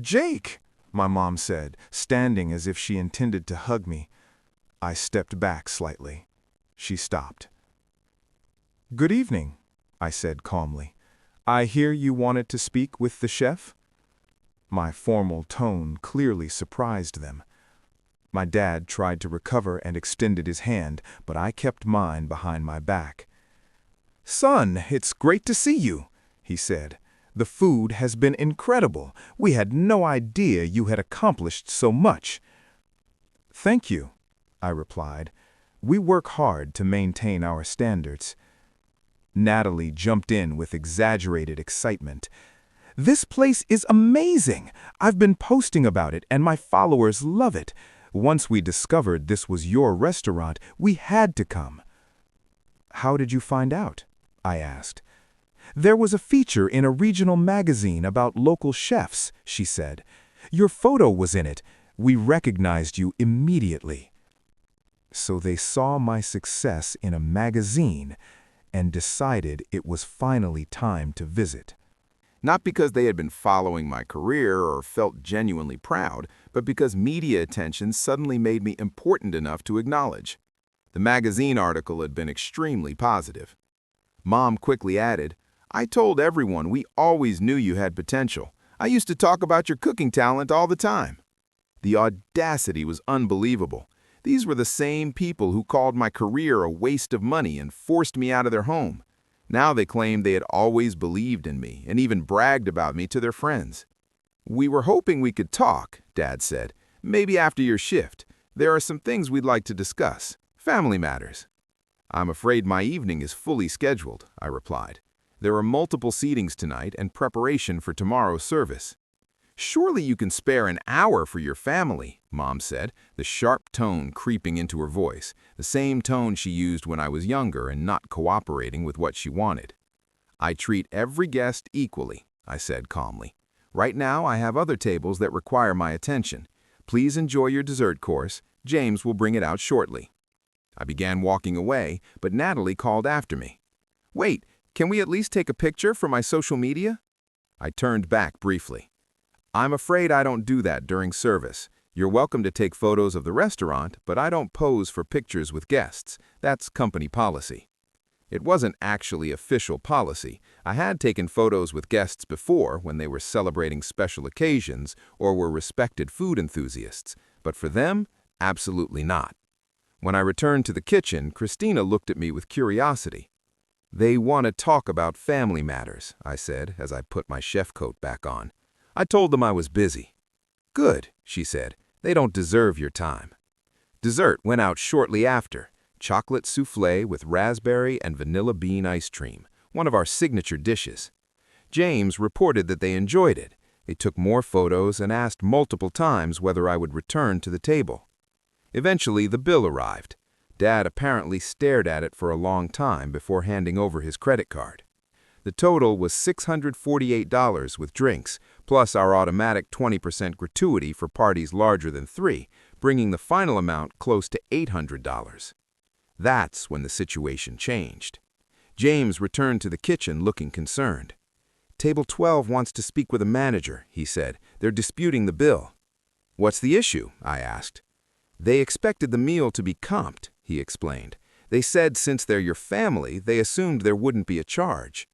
"Jake," my mom said, standing as if she intended to hug me. I stepped back slightly. She stopped. "Good evening," I said calmly. "I hear you wanted to speak with the chef?" My formal tone clearly surprised them. My dad tried to recover and extended his hand, but I kept mine behind my back. "Son, it's great to see you," he said. "The food has been incredible. We had no idea you had accomplished so much." "Thank you," I replied. "We work hard to maintain our standards." Natalie jumped in with exaggerated excitement. "This place is amazing! I've been posting about it, and my followers love it. Once we discovered this was your restaurant, we had to come." "How did you find out?" I asked. "There was a feature in a regional magazine about local chefs," she said. "Your photo was in it. We recognized you immediately." So they saw my success in a magazine and decided it was finally time to visit. Not because they had been following my career or felt genuinely proud, but because media attention suddenly made me important enough to acknowledge. The magazine article had been extremely positive. Mom quickly added, "I told everyone we always knew you had potential. I used to talk about your cooking talent all the time." The audacity was unbelievable. These were the same people who called my career a waste of money and forced me out of their home. Now they claimed they had always believed in me and even bragged about me to their friends. "We were hoping we could talk," Dad said. "Maybe after your shift. There are some things we'd like to discuss. Family matters." "I'm afraid my evening is fully scheduled," I replied. "There are multiple seatings tonight and preparation for tomorrow's service." "Surely you can spare an hour for your family," Mom said, the sharp tone creeping into her voice, the same tone she used when I was younger and not cooperating with what she wanted. "I treat every guest equally," I said calmly. "Right now I have other tables that require my attention. Please enjoy your dessert course. James will bring it out shortly." I began walking away, but Natalie called after me. "Wait, can we at least take a picture for my social media?" I turned back briefly. "I'm afraid I don't do that during service. You're welcome to take photos of the restaurant, but I don't pose for pictures with guests. That's company policy." It wasn't actually official policy. I had taken photos with guests before when they were celebrating special occasions or were respected food enthusiasts, but for them, absolutely not. When I returned to the kitchen, Christina looked at me with curiosity. "They want to talk about family matters," I said as I put my chef coat back on. I told them I was busy. "Good," she said. "They don't deserve your time." Dessert went out shortly after, chocolate soufflé with raspberry and vanilla bean ice cream, one of our signature dishes. James reported that they enjoyed it. They took more photos and asked multiple times whether I would return to the table. Eventually, the bill arrived. Dad apparently stared at it for a long time before handing over his credit card. The total was $648 with drinks, plus our automatic 20% gratuity for parties larger than 3, bringing the final amount close to $800. That's when the situation changed. James returned to the kitchen looking concerned. "Table 12 wants to speak with a manager," he said. "They're disputing the bill." "What's the issue?" I asked. "They expected the meal to be comped," he explained. "They said since they're your family, they assumed there wouldn't be a charge."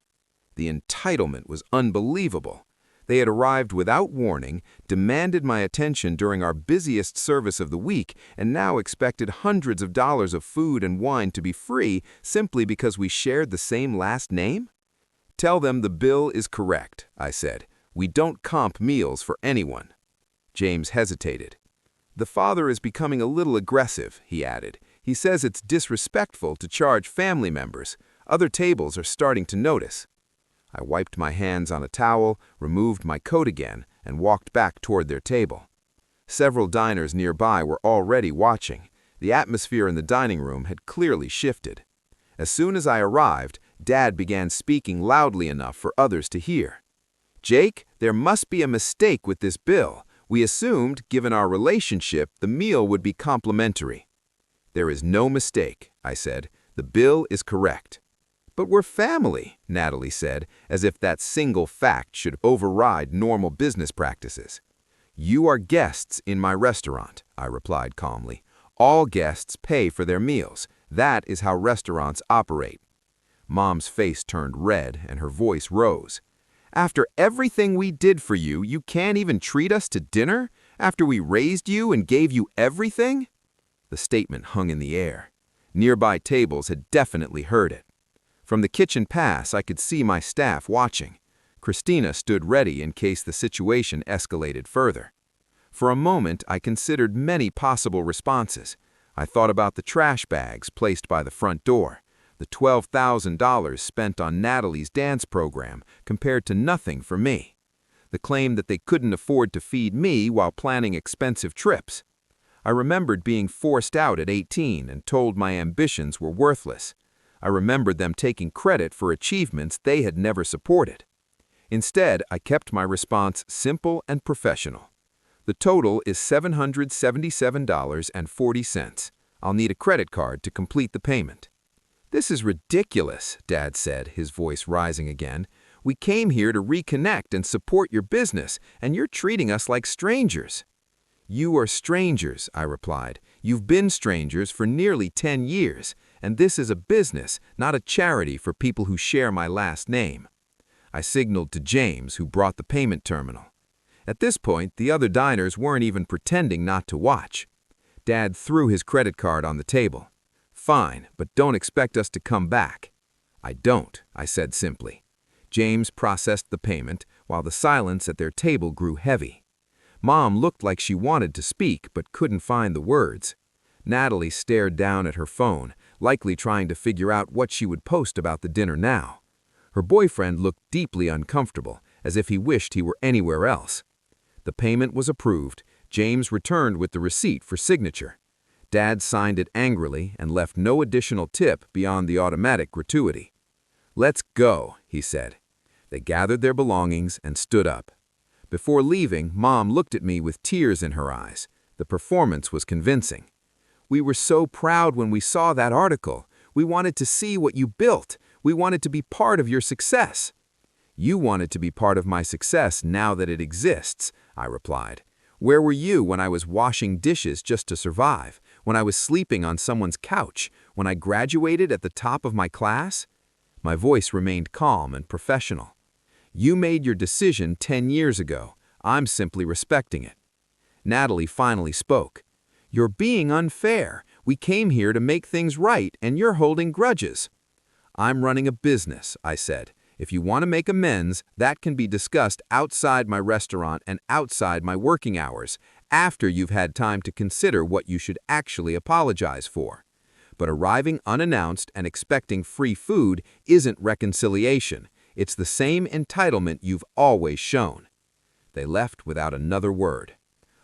The entitlement was unbelievable. They had arrived without warning, demanded my attention during our busiest service of the week, and now expected hundreds of dollars of food and wine to be free simply because we shared the same last name? "Tell them the bill is correct," I said. "We don't comp meals for anyone." James hesitated. "The father is becoming a little aggressive," he added. "He says it's disrespectful to charge family members. Other tables are starting to notice." I wiped my hands on a towel, removed my coat again, and walked back toward their table. Several diners nearby were already watching. The atmosphere in the dining room had clearly shifted. As soon as I arrived, Dad began speaking loudly enough for others to hear. "Jake, there must be a mistake with this bill. We assumed, given our relationship, the meal would be complimentary." "There is no mistake," I said. "The bill is correct." "But we're family," Natalie said, as if that single fact should override normal business practices. "You are guests in my restaurant," I replied calmly. "All guests pay for their meals. That is how restaurants operate." Mom's face turned red and her voice rose. "After everything we did for you, you can't even treat us to dinner? After we raised you and gave you everything?" The statement hung in the air. Nearby tables had definitely heard it. From the kitchen pass, I could see my staff watching. Christina stood ready in case the situation escalated further. For a moment, I considered many possible responses. I thought about the trash bags placed by the front door, the $12,000 spent on Natalie's dance program compared to nothing for me, the claim that they couldn't afford to feed me while planning expensive trips. I remembered being forced out at 18 and told my ambitions were worthless. I remembered them taking credit for achievements they had never supported. Instead, I kept my response simple and professional. "The total is $777.40. I'll need a credit card to complete the payment." "This is ridiculous," Dad said, his voice rising again. "We came here to reconnect and support your business, and you're treating us like strangers." "You are strangers," I replied. "You've been strangers for nearly 10 years, and this is a business, not a charity for people who share my last name." I signaled to James, who brought the payment terminal. At this point, the other diners weren't even pretending not to watch. Dad threw his credit card on the table. "Fine, but don't expect us to come back." "I don't," I said simply. James processed the payment, while the silence at their table grew heavy. Mom looked like she wanted to speak, but couldn't find the words. Natalie stared down at her phone, likely trying to figure out what she would post about the dinner now. Her boyfriend looked deeply uncomfortable, as if he wished he were anywhere else. The payment was approved. James returned with the receipt for signature. Dad signed it angrily and left no additional tip beyond the automatic gratuity. "Let's go," he said. They gathered their belongings and stood up. Before leaving, Mom looked at me with tears in her eyes. The performance was convincing. "We were so proud when we saw that article. We wanted to see what you built. We wanted to be part of your success." "You wanted to be part of my success now that it exists," I replied. "Where were you when I was washing dishes just to survive? When I was sleeping on someone's couch? When I graduated at the top of my class?" My voice remained calm and professional. "You made your decision 10 years ago. I'm simply respecting it." Natalie finally spoke. "You're being unfair. We came here to make things right, and you're holding grudges." "I'm running a business," I said. "If you want to make amends, that can be discussed outside my restaurant and outside my working hours, after you've had time to consider what you should actually apologize for. But arriving unannounced and expecting free food isn't reconciliation. It's the same entitlement you've always shown." They left without another word.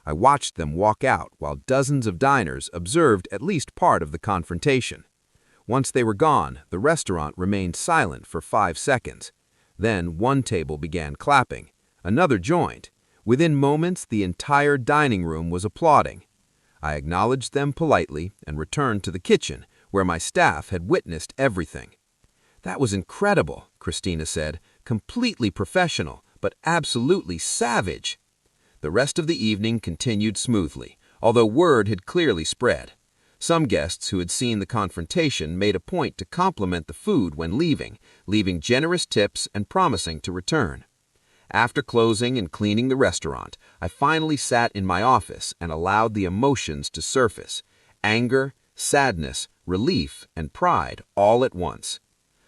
I watched them walk out while dozens of diners observed at least part of the confrontation. Once they were gone, the restaurant remained silent for 5 seconds. Then one table began clapping. Another joined. Within moments, the entire dining room was applauding. I acknowledged them politely and returned to the kitchen, where my staff had witnessed everything. "That was incredible," Christina said. "Completely professional, but absolutely savage." The rest of the evening continued smoothly, although word had clearly spread. Some guests who had seen the confrontation made a point to compliment the food when leaving generous tips and promising to return. After closing and cleaning the restaurant, I finally sat in my office and allowed the emotions to surface: anger, sadness, relief, and pride all at once.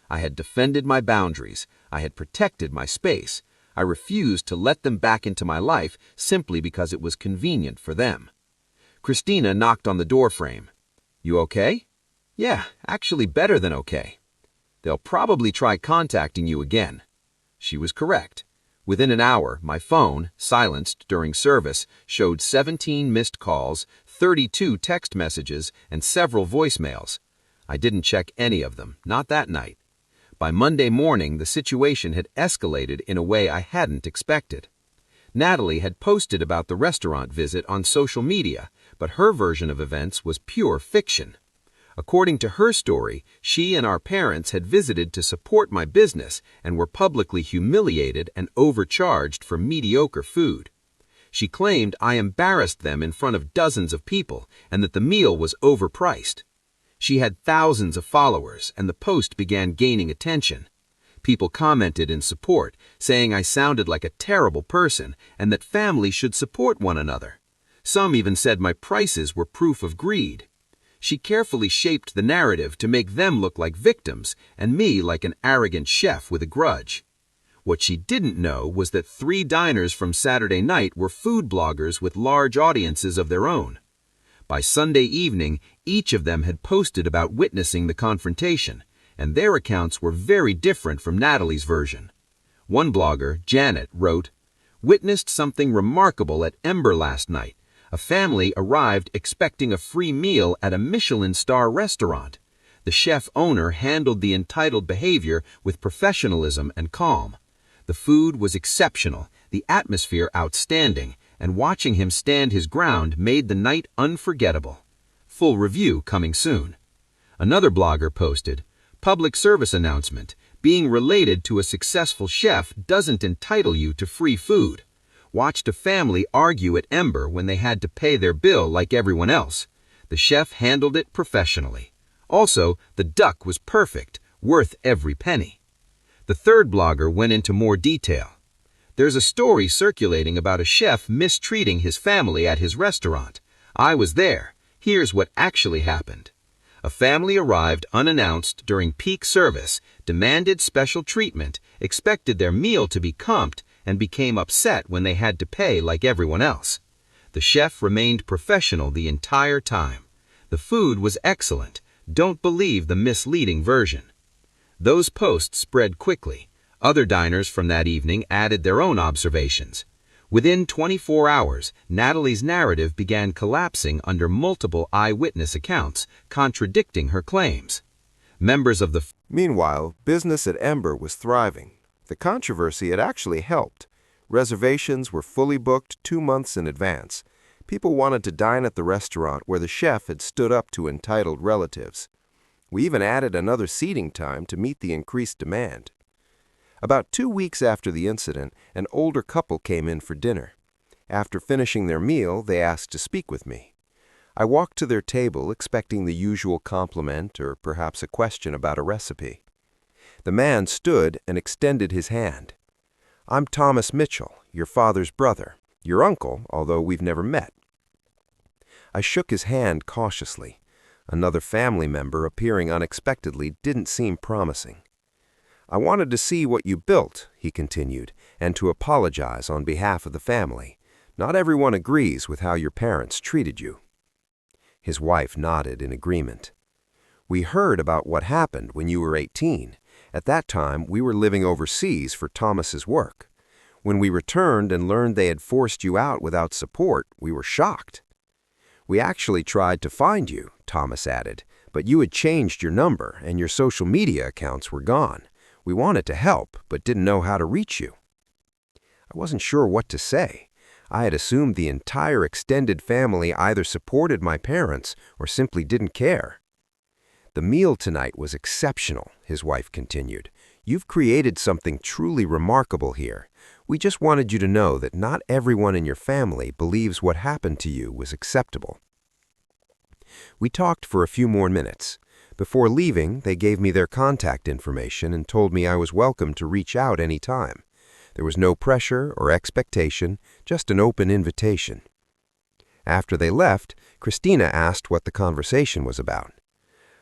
I had defended my boundaries. I had protected my space. I refused to let them back into my life simply because it was convenient for them. Christina knocked on the doorframe. "You okay?" "Yeah, actually better than okay." "They'll probably try contacting you again." She was correct. Within an hour, my phone, silenced during service, showed 17 missed calls, 32 text messages, and several voicemails. I didn't check any of them, not that night. By Monday morning, the situation had escalated in a way I hadn't expected. Natalie had posted about the restaurant visit on social media, but her version of events was pure fiction. According to her story, she and our parents had visited to support my business and were publicly humiliated and overcharged for mediocre food. She claimed I embarrassed them in front of dozens of people and that the meal was overpriced. She had thousands of followers, and the post began gaining attention. People commented in support, saying I sounded like a terrible person and that families should support one another. Some even said my prices were proof of greed. She carefully shaped the narrative to make them look like victims and me like an arrogant chef with a grudge. What she didn't know was that 3 diners from Saturday night were food bloggers with large audiences of their own. By Sunday evening, each of them had posted about witnessing the confrontation, and their accounts were very different from Natalie's version. One blogger, Janet, wrote, "Witnessed something remarkable at Ember last night. A family arrived expecting a free meal at a Michelin-starred restaurant. The chef-owner handled the entitled behavior with professionalism and calm. The food was exceptional, the atmosphere outstanding, and watching him stand his ground made the night unforgettable. Full review coming soon." Another blogger posted, "Public service announcement. Being related to a successful chef doesn't entitle you to free food. Watched a family argue at Ember when they had to pay their bill like everyone else. The chef handled it professionally. Also, the duck was perfect, worth every penny." The third blogger went into more detail. "There's a story circulating about a chef mistreating his family at his restaurant. I was there. Here's what actually happened. A family arrived unannounced during peak service, demanded special treatment, expected their meal to be comped, and became upset when they had to pay like everyone else. The chef remained professional the entire time. The food was excellent. Don't believe the misleading version." Those posts spread quickly. Other diners from that evening added their own observations. Within 24 hours, Natalie's narrative began collapsing under multiple eyewitness accounts, contradicting her claims. Members of the Meanwhile, business at Ember was thriving. The controversy had actually helped. Reservations were fully booked 2 months in advance. People wanted to dine at the restaurant where the chef had stood up to entitled relatives. We even added another seating time to meet the increased demand. About 2 weeks after the incident, an older couple came in for dinner. After finishing their meal, they asked to speak with me. I walked to their table expecting the usual compliment or perhaps a question about a recipe. The man stood and extended his hand. "I'm Thomas Mitchell, your father's brother, your uncle, although we've never met." I shook his hand cautiously. Another family member appearing unexpectedly didn't seem promising. "I wanted to see what you built," he continued, "and to apologize on behalf of the family. Not everyone agrees with how your parents treated you." His wife nodded in agreement. "We heard about what happened when you were 18. At that time, we were living overseas for Thomas's work. When we returned and learned they had forced you out without support, we were shocked. We actually tried to find you," Thomas added, "but you had changed your number and your social media accounts were gone. We wanted to help, but didn't know how to reach you." I wasn't sure what to say. I had assumed the entire extended family either supported my parents or simply didn't care. "The meal tonight was exceptional," his wife continued. "You've created something truly remarkable here. We just wanted you to know that not everyone in your family believes what happened to you was acceptable." We talked for a few more minutes. Before leaving, they gave me their contact information and told me I was welcome to reach out any time. There was no pressure or expectation, just an open invitation. After they left, Christina asked what the conversation was about.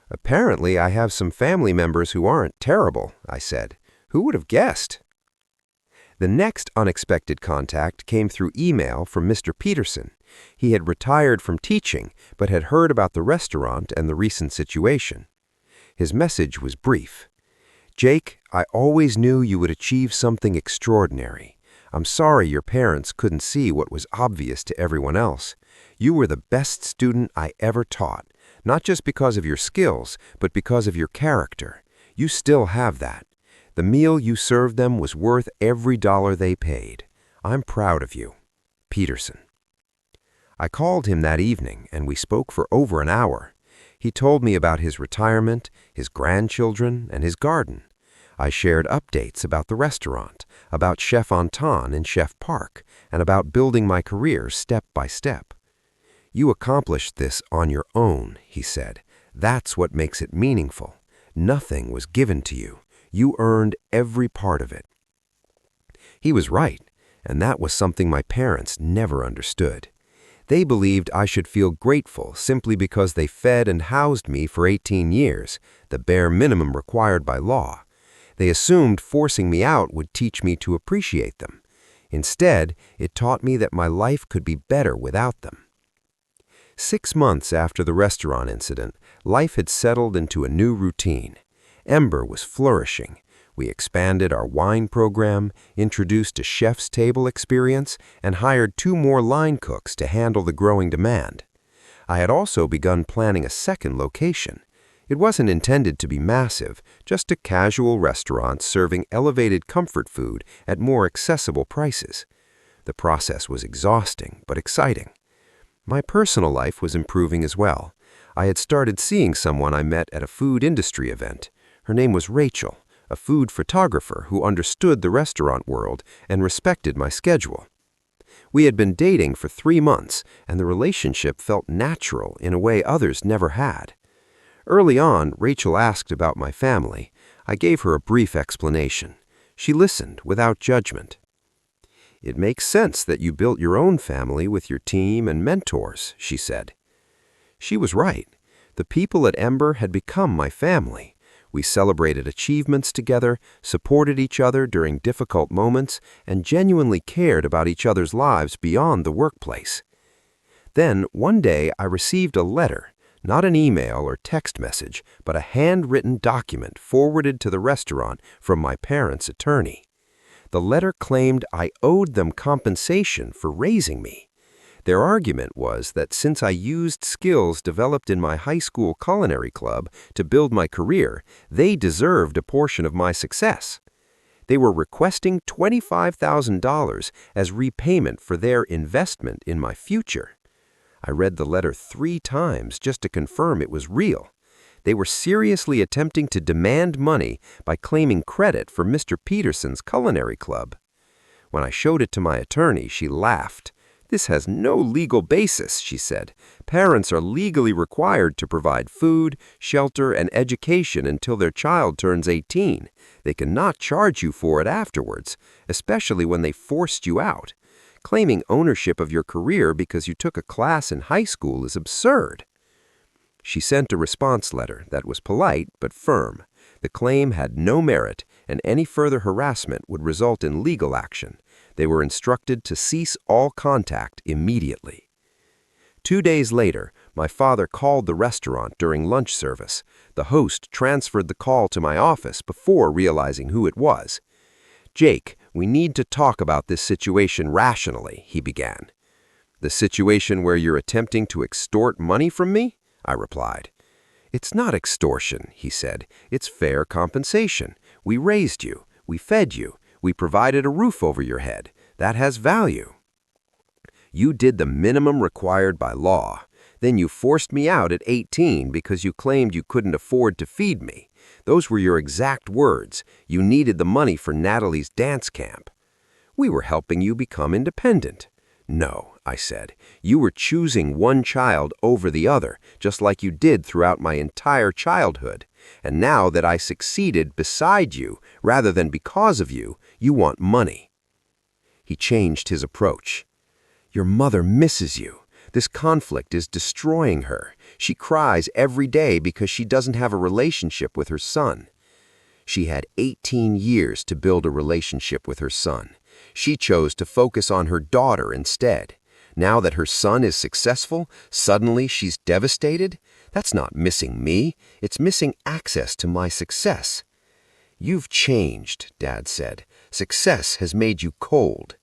"Apparently, I have some family members who aren't terrible," I said. "Who would have guessed?" The next unexpected contact came through email from Mr. Peterson. He had retired from teaching, but had heard about the restaurant and the recent situation. His message was brief. "Jake, I always knew you would achieve something extraordinary. I'm sorry your parents couldn't see what was obvious to everyone else. You were the best student I ever taught, not just because of your skills, but because of your character. You still have that. The meal you served them was worth every dollar they paid. I'm proud of you. Peterson." I called him that evening, and we spoke for over an hour. He told me about his retirement, his grandchildren, and his garden. I shared updates about the restaurant, about Chef Anton and Chef Park, and about building my career step by step. "You accomplished this on your own," he said. "That's what makes it meaningful. Nothing was given to you. You earned every part of it." He was right, and that was something my parents never understood. They believed I should feel grateful simply because they fed and housed me for 18 years, the bare minimum required by law. They assumed forcing me out would teach me to appreciate them. Instead, it taught me that my life could be better without them. 6 months after the restaurant incident, life had settled into a new routine. Ember was flourishing. We expanded our wine program, introduced a chef's table experience, and hired 2 more line cooks to handle the growing demand. I had also begun planning a second location. It wasn't intended to be massive, just a casual restaurant serving elevated comfort food at more accessible prices. The process was exhausting but exciting. My personal life was improving as well. I had started seeing someone I met at a food industry event. Her name was Rachel, a food photographer who understood the restaurant world and respected my schedule. We had been dating for 3 months, and the relationship felt natural in a way others never had. Early on, Rachel asked about my family. I gave her a brief explanation. She listened without judgment. "It makes sense that you built your own family with your team and mentors," she said. She was right. The people at Ember had become my family. We celebrated achievements together, supported each other during difficult moments, and genuinely cared about each other's lives beyond the workplace. Then, one day, I received a letter, not an email or text message, but a handwritten document forwarded to the restaurant from my parents' attorney. The letter claimed I owed them compensation for raising me. Their argument was that since I used skills developed in my high school culinary club to build my career, they deserved a portion of my success. They were requesting $25,000 as repayment for their investment in my future. I read the letter 3 times just to confirm it was real. They were seriously attempting to demand money by claiming credit for Mr. Peterson's culinary club. When I showed it to my attorney, she laughed. "This has no legal basis," she said. "Parents are legally required to provide food, shelter, and education until their child turns 18. They cannot charge you for it afterwards, especially when they forced you out. Claiming ownership of your career because you took a class in high school is absurd." She sent a response letter that was polite but firm. The claim had no merit, and any further harassment would result in legal action. They were instructed to cease all contact immediately. 2 days later, my father called the restaurant during lunch service. The host transferred the call to my office before realizing who it was. "Jake, we need to talk about this situation rationally," he began. "The situation where you're attempting to extort money from me?" I replied. "It's not extortion," he said. "It's fair compensation. We raised you. We fed you. We provided a roof over your head. That has value. You did the minimum required by law. Then you forced me out at 18 because you claimed you couldn't afford to feed me. Those were your exact words. You needed the money for Natalie's dance camp. We were helping you become independent." "No," I said. "You were choosing one child over the other, just like you did throughout my entire childhood. And now that I succeeded beside you, rather than because of you, you want money." He changed his approach. "Your mother misses you. This conflict is destroying her. She cries every day because she doesn't have a relationship with her son." She had 18 years to build a relationship with her son. She chose to focus on her daughter instead. Now that her son is successful, suddenly she's devastated? That's not missing me. It's missing access to my success. "You've changed," Dad said. "Success has made you cold."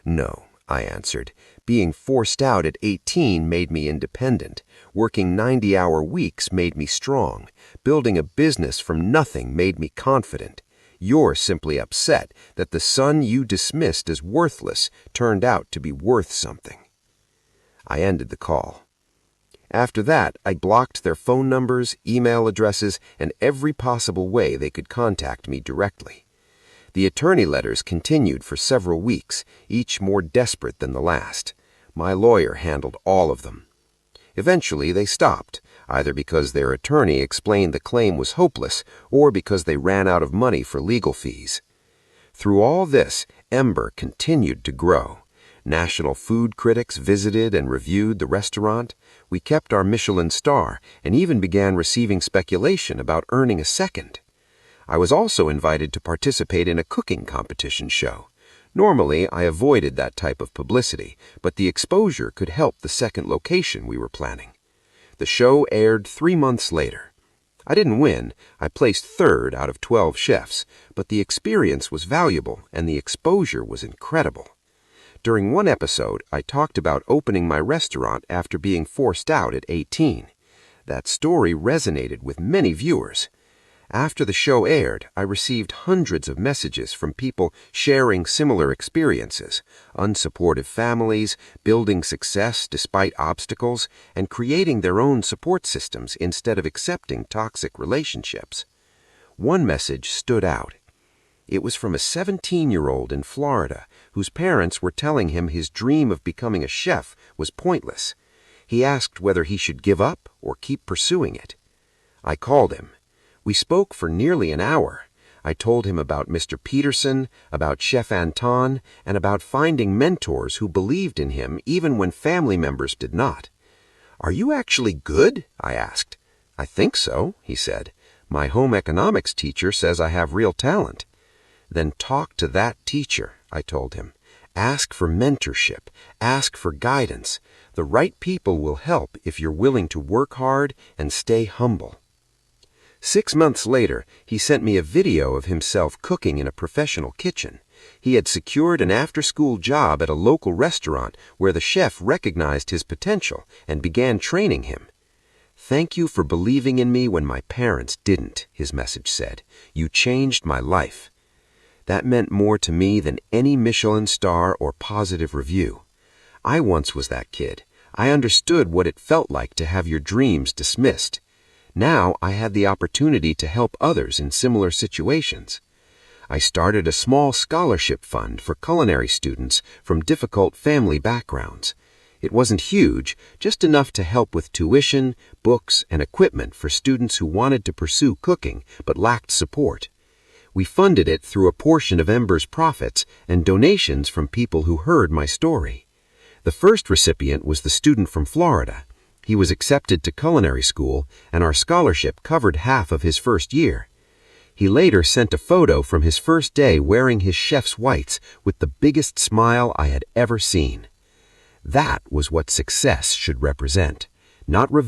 "No," I answered. "Being forced out at 18 made me independent. Working 90-hour weeks made me strong. Building a business from nothing made me confident. You're simply upset that the son you dismissed as worthless turned out to be worth something." I ended the call. After that, I blocked their phone numbers, email addresses, and every possible way they could contact me directly. The attorney letters continued for several weeks, each more desperate than the last. My lawyer handled all of them. Eventually, they stopped, either because their attorney explained the claim was hopeless or because they ran out of money for legal fees. Through all this, Ember continued to grow. National food critics visited and reviewed the restaurant. We kept our Michelin star and even began receiving speculation about earning a second. I was also invited to participate in a cooking competition show. Normally, I avoided that type of publicity, but the exposure could help the second location we were planning. The show aired 3 months later. I didn't win. I placed third out of 12 chefs, but the experience was valuable and the exposure was incredible. During one episode, I talked about opening my restaurant after being forced out at 18. That story resonated with many viewers. After the show aired, I received hundreds of messages from people sharing similar experiences, unsupportive families, building success despite obstacles, and creating their own support systems instead of accepting toxic relationships. One message stood out. It was from a 17-year-old in Florida whose parents were telling him his dream of becoming a chef was pointless. He asked whether he should give up or keep pursuing it. I called him. We spoke for nearly an hour. I told him about Mr. Peterson, about Chef Anton, and about finding mentors who believed in him even when family members did not. "Are you actually good?" I asked. "I think so," he said. "My home economics teacher says I have real talent." "Then talk to that teacher," I told him. "Ask for mentorship. Ask for guidance. The right people will help if you're willing to work hard and stay humble." 6 months later, he sent me a video of himself cooking in a professional kitchen. He had secured an after-school job at a local restaurant where the chef recognized his potential and began training him. "Thank you for believing in me when my parents didn't," his message said. "You changed my life." That meant more to me than any Michelin star or positive review. I once was that kid. I understood what it felt like to have your dreams dismissed. Now I had the opportunity to help others in similar situations. I started a small scholarship fund for culinary students from difficult family backgrounds. It wasn't huge, just enough to help with tuition, books, and equipment for students who wanted to pursue cooking but lacked support. We funded it through a portion of Ember's profits and donations from people who heard my story. The first recipient was the student from Florida. He was accepted to culinary school, and our scholarship covered half of his first year. He later sent a photo from his first day wearing his chef's whites with the biggest smile I had ever seen. That was what success should represent, not revenge.